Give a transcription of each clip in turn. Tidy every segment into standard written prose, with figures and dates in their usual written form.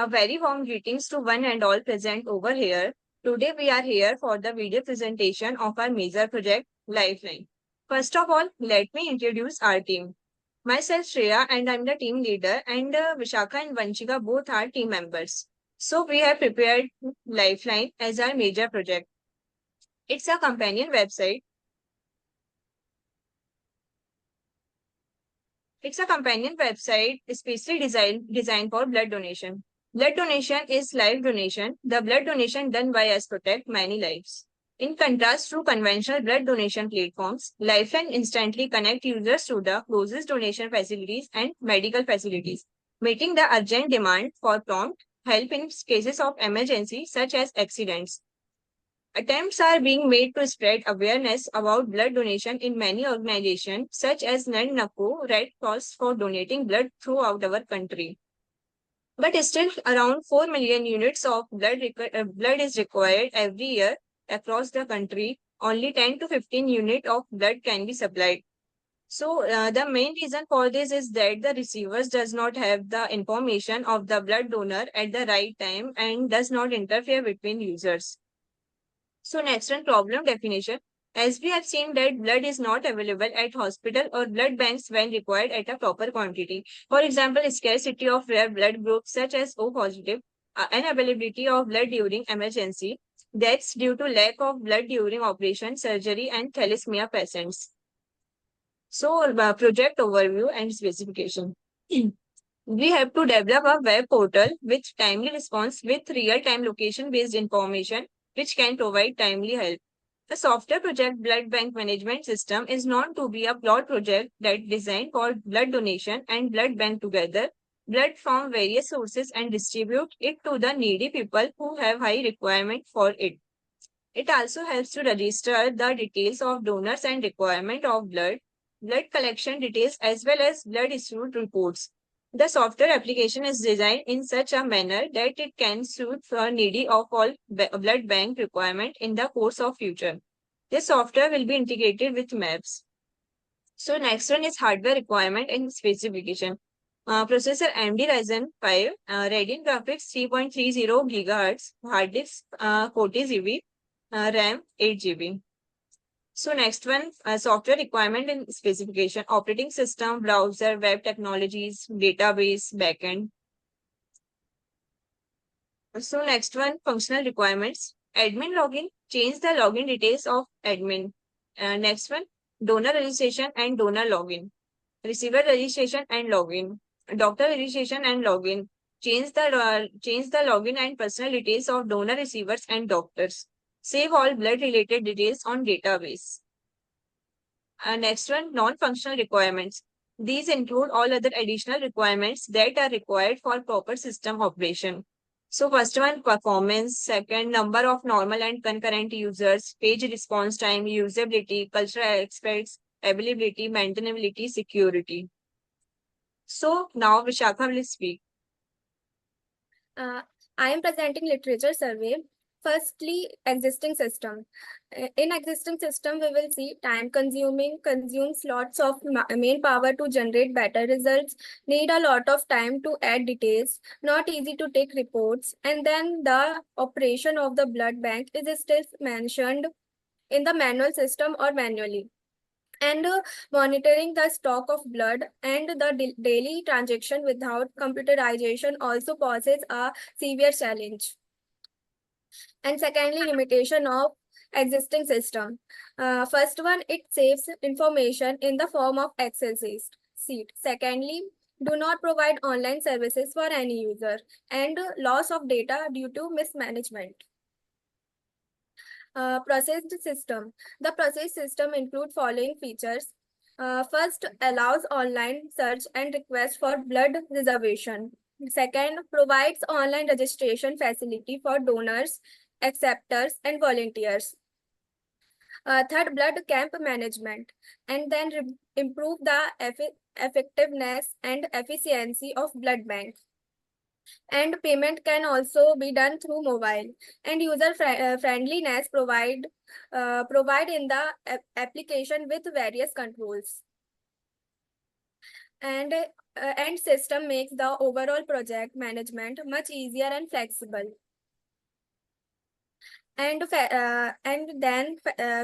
A very warm greetings to one and all present over here. Today we are here for the video presentation of our major project, Lifeline. First of all, let me introduce our team. Myself, Shreya, and I'm the team leader, and Vishakha and Vanshika both are team members. So we have prepared Lifeline as our major project. It's a companion website. It's a companion website especially designed for blood donation. Blood donation is life donation. The blood donation done by us protect many lives. In contrast to conventional blood donation platforms, Lifeline instantly connect users to the closest donation facilities and medical facilities, meeting the urgent demand for prompt help in cases of emergency such as accidents. Attempts are being made to spread awareness about blood donation in many organizations, such as NANNACO, Red Cross, for donating blood throughout our country. But still, around 4 million units of blood is required every year across the country. Only 10 to 15 units of blood can be supplied. So the main reason for this is that the receivers does not have the information of the blood donor at the right time and does not interfere between users. So next one, problem definition. As we have seen that blood is not available at hospital or blood banks when required at a proper quantity. For example, scarcity of rare blood groups such as O positive, unavailability of blood during emergency, deaths due to lack of blood during operation, surgery, and thalassemia patients. So project overview and specification. We have to develop a web portal with timely response with real-time location-based information which can provide timely help. The software project blood bank management system is known to be a broad project that designed for blood donation and blood bank together, blood from various sources and distribute it to the needy people who have high requirement for it. It also helps to register the details of donors and requirement of blood collection details as well as blood issued reports. The software application is designed in such a manner that it can suit for needy of all blood bank requirement in the course of future. This software will be integrated with maps. So next one is hardware requirement and specification. Processor AMD Ryzen 5, Radeon graphics 3.30 GHz, hard disk 40 GB, RAM 8 GB. So next one, software requirement and specification, operating system, browser, web technologies, database, backend. So next one, functional requirements, admin login, change the login details of admin. Next one, donor registration and donor login, receiver registration and login, doctor registration and login, change the login and personal details of donor receivers and doctors. Save all blood-related details on database. Next one, non-functional requirements. These include all other additional requirements that are required for proper system operation. So first one, performance. Second, number of normal and concurrent users, page response time, usability, cultural aspects, availability, maintainability, security. So now Vishakha will speak. I am presenting literature survey. Firstly, existing system. In existing system, we will see time consuming, consumes lots of main power to generate better results, need a lot of time to add details, not easy to take reports, and then the operation of the blood bank is still mentioned in the manual system or manually. And monitoring the stock of blood and the daily transaction without computerization also poses a severe challenge. And secondly, limitation of existing system. First one, it saves information in the form of Excel sheet. Secondly, do not provide online services for any user, and loss of data due to mismanagement. Processed system. The process system include following features. First, allows online search and request for blood reservation. Second, provides online registration facility for donors, acceptors, and volunteers. Third, blood camp management, and then improve the effectiveness and efficiency of blood banks. And payment can also be done through mobile. And user friendliness provide in the application with various controls. And and system makes the overall project management much easier and flexible. And then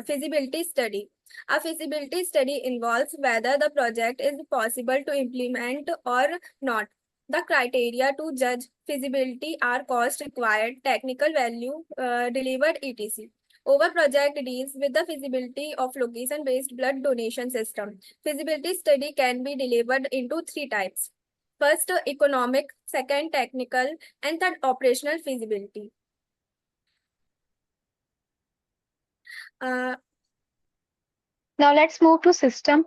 feasibility study. A feasibility study involves whether the project is possible to implement or not. The criteria to judge feasibility are cost required, technical value delivered, etc. Over project deals with the feasibility of location-based blood donation system. Feasibility study can be delivered into three types. First, economic, second, technical, and third, operational feasibility. Uh, Now let's move to system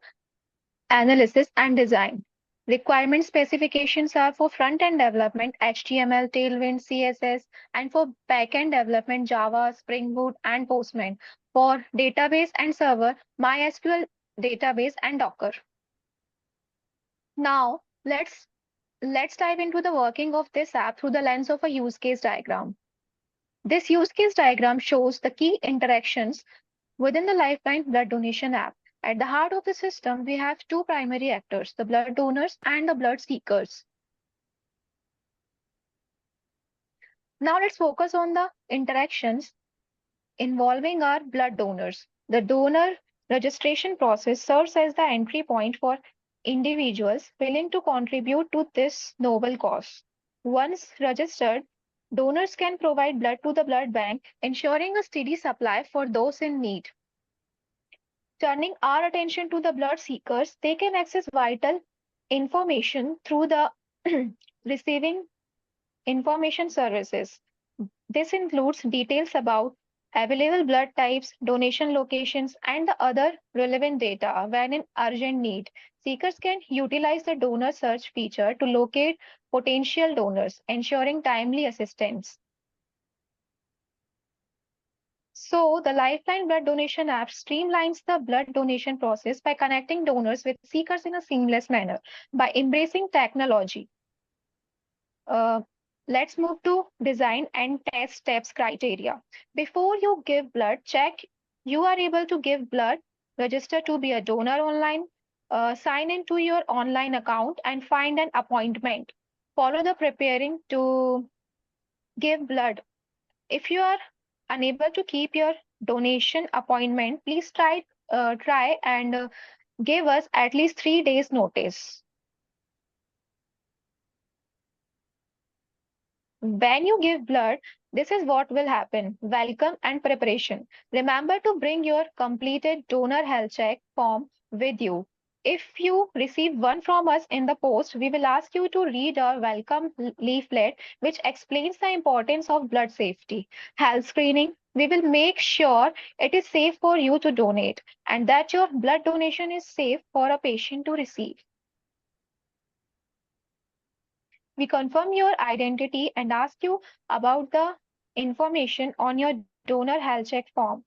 analysis and design. Requirement specifications are for front-end development, HTML, Tailwind, CSS, and for back-end development, Java, Spring Boot, and Postman. For database and server, MySQL database and Docker. Now let's dive into the working of this app through the lens of a use case diagram. This use case diagram shows the key interactions within the Lifeline blood donation app. At the heart of the system, we have two primary actors, the blood donors and the blood seekers. Now let's focus on the interactions involving our blood donors. The donor registration process serves as the entry point for individuals willing to contribute to this noble cause. Once registered, donors can provide blood to the blood bank, ensuring a steady supply for those in need. Turning our attention to the blood seekers, they can access vital information through the receiving information services. This includes details about available blood types, donation locations, and the other relevant data when in urgent need. Seekers can utilize the donor search feature to locate potential donors, ensuring timely assistance. So, the Lifeline blood donation app streamlines the blood donation process by connecting donors with seekers in a seamless manner. By embracing technology, uh, let's move to design and test steps criteria. Before you give blood, check you are able to give blood, register to be a donor online, sign into your online account, and find an appointment. Follow the preparing to give blood. If you are unable to keep your donation appointment, please try and give us at least 3 days notice. When you give blood, this is what will happen. Welcome and preparation. Remember to bring your completed donor health check form with you. If you receive one from us in the post, we will ask you to read our welcome leaflet, which explains the importance of blood safety. Health screening. We will make sure it is safe for you to donate and that your blood donation is safe for a patient to receive. We confirm your identity and ask you about the information on your donor health check form.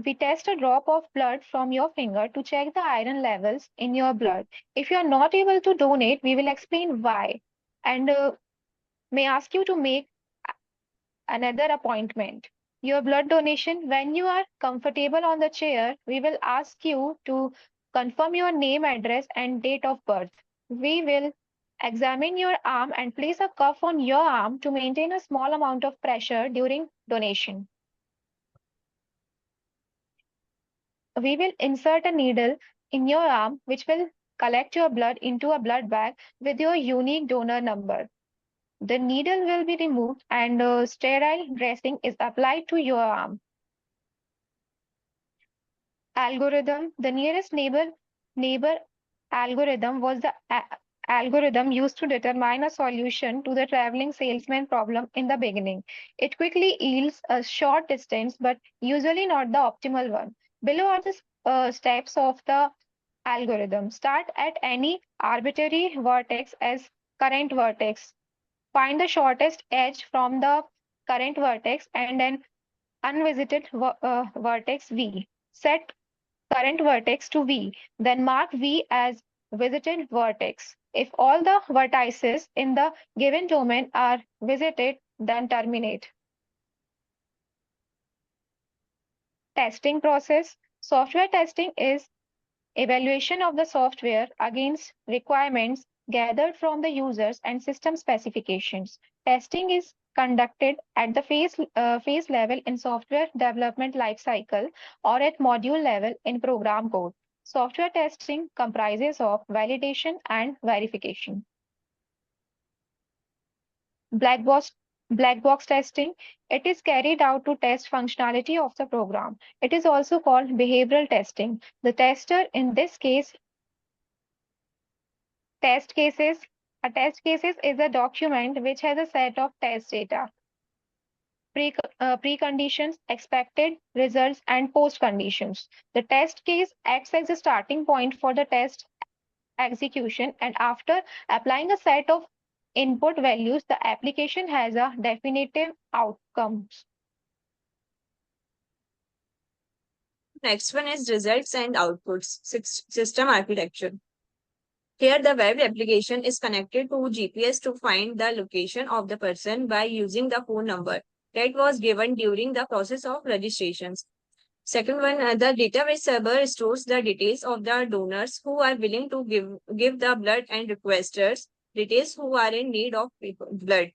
We test a drop of blood from your finger to check the iron levels in your blood. If you are not able to donate, we will explain why and may ask you to make another appointment. Your blood donation, when you are comfortable on the chair, we will ask you to confirm your name, address, and date of birth. We will examine your arm and place a cuff on your arm to maintain a small amount of pressure during donation. We will insert a needle in your arm, which will collect your blood into a blood bag with your unique donor number. The needle will be removed and sterile dressing is applied to your arm. Algorithm, the nearest neighbor algorithm was the algorithm used to determine a solution to the traveling salesman problem in the beginning. It quickly yields a short distance, but usually not the optimal one. Below are the steps of the algorithm. Start at any arbitrary vertex as current vertex. Find the shortest edge from the current vertex and an unvisited vertex V. Set current vertex to V, then mark V as visited vertex. If all the vertices in the given domain are visited, then terminate. Testing process. Software testing is evaluation of the software against requirements gathered from the users and system specifications. Testing is conducted at the phase level in software development lifecycle or at module level in program code. Software testing comprises of validation and verification. Black box Black box testing. It is carried out to test functionality of the program. It is also called behavioral testing. The tester in this case test cases. A test cases is a document which has a set of test data, preconditions, expected results, and post conditions. The test case acts as a starting point for the test execution, and after applying a set of input values, the application has a definitive outcomes. Next one is results and outputs, system architecture. Here, the web application is connected to GPS to find the location of the person by using the phone number that was given during the process of registrations. Second one, the database server stores the details of the donors who are willing to give the blood and requesters details who are in need of blood.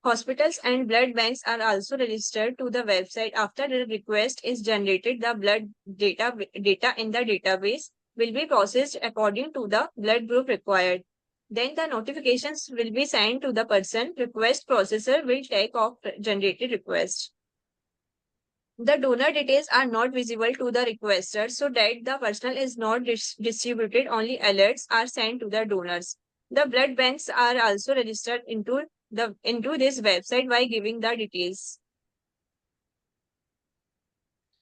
Hospitals and blood banks are also registered to the website. After the request is generated, the blood data in the database will be processed according to the blood group required. Then the notifications will be sent to the person. Request processor will take off generated request. The donor details are not visible to the requester so that the personal is not distributed. Only alerts are sent to the donors. The blood banks are also registered into this website by giving the details.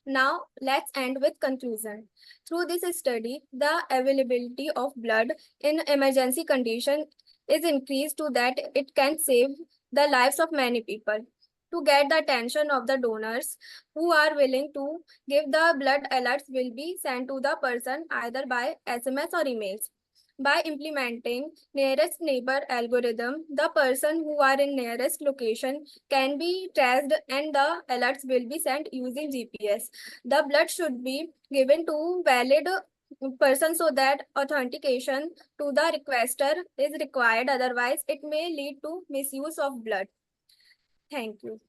Now, let's end with conclusion. Through this study, the availability of blood in emergency condition is increased to that it can save the lives of many people. To get the attention of the donors who are willing to give, the blood alerts will be sent to the person either by SMS or emails. By implementing nearest neighbor algorithm, the person who are in nearest location can be traced and the alerts will be sent using GPS. The blood should be given to valid person so that authentication to the requester is required. Otherwise, it may lead to misuse of blood. Thank you.